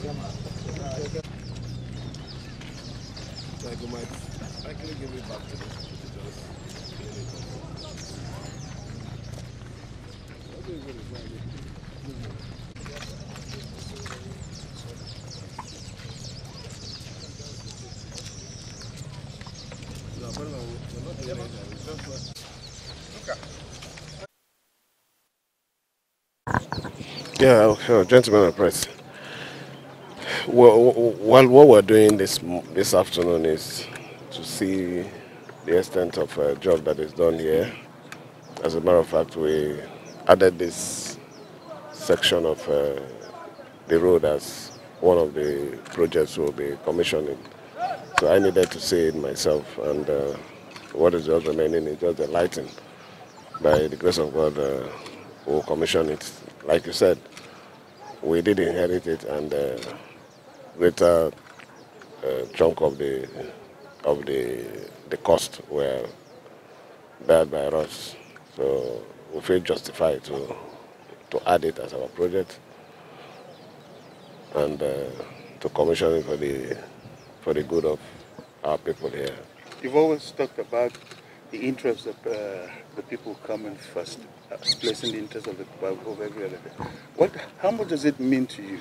Like you might actually give it back to them. Yeah, sure, gentlemen of press. Well, what we're doing this afternoon is to see the extent of job that is done here. As a matter of fact, we added this section of the road as one of the projects we'll be commissioning. So I needed to see it myself, and what is just remaining is just the lighting. By the grace of God, we'll commission it. Like you said, we did inherit it, and greater chunk of the cost were bared by us. So we feel justified to add it as our project and to commission it for the good of our people here. You've always talked about the interest of the people coming first, placing the interest of the people over every other thing. How much does it mean to you,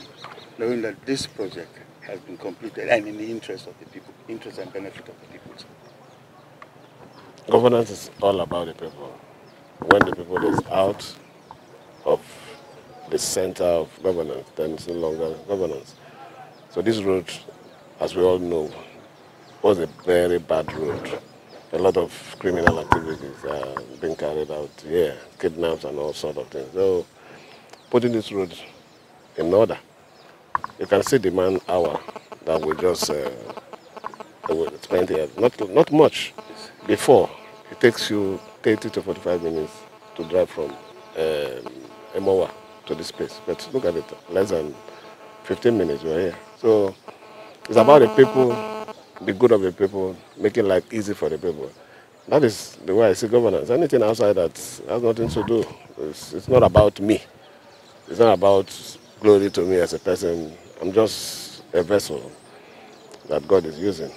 knowing that this project has been completed and in the interest of the people, interest and benefit of the people? Governance is all about the people. When the people is out of the center of governance, then it's no longer governance. So this road, as we all know, was a very bad road. A lot of criminal activities are being carried out here, kidnaps and all sorts of things. So putting this road in order, you can see the man hour that we just spent here. Not much. Before, it takes you 30 to 45 minutes to drive from Emowa to this place. But look at it, less than 15 minutes we're here. So it's about the people, the good of the people, making life easy for the people. That is the way I see governance. Anything outside that has nothing to do. It's not about me. It's not about glory to me as a person. I'm just a vessel that God is using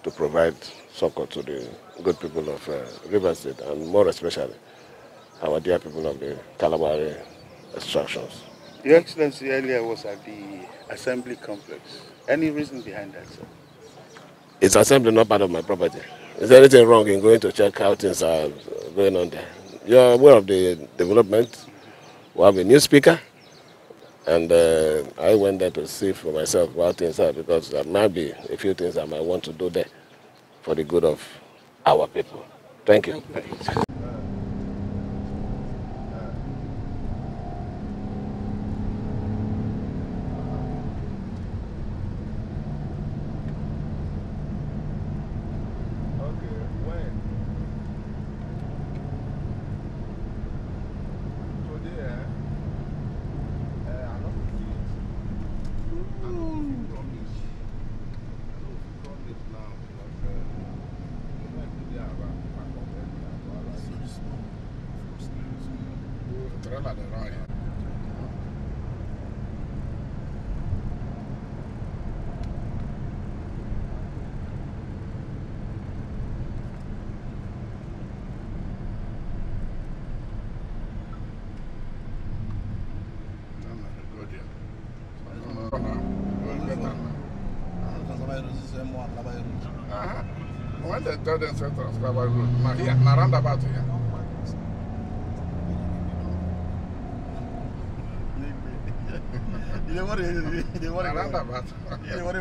to provide succor to the good people of River State, and more especially our dear people of the Kalabari extractions. Your Excellency earlier was at the assembly complex. Any reason behind that, sir? It's assembly, not part of my property. Is there anything wrong in going to check how things are going on there? You're aware of the development. We have a new speaker, and I went there to see for myself what things are, because there might be a few things I might want to do there for the good of our people. Thank you. When they tell them to transfer by road, now here, now roundabout here. You know what? Roundabout. You know what?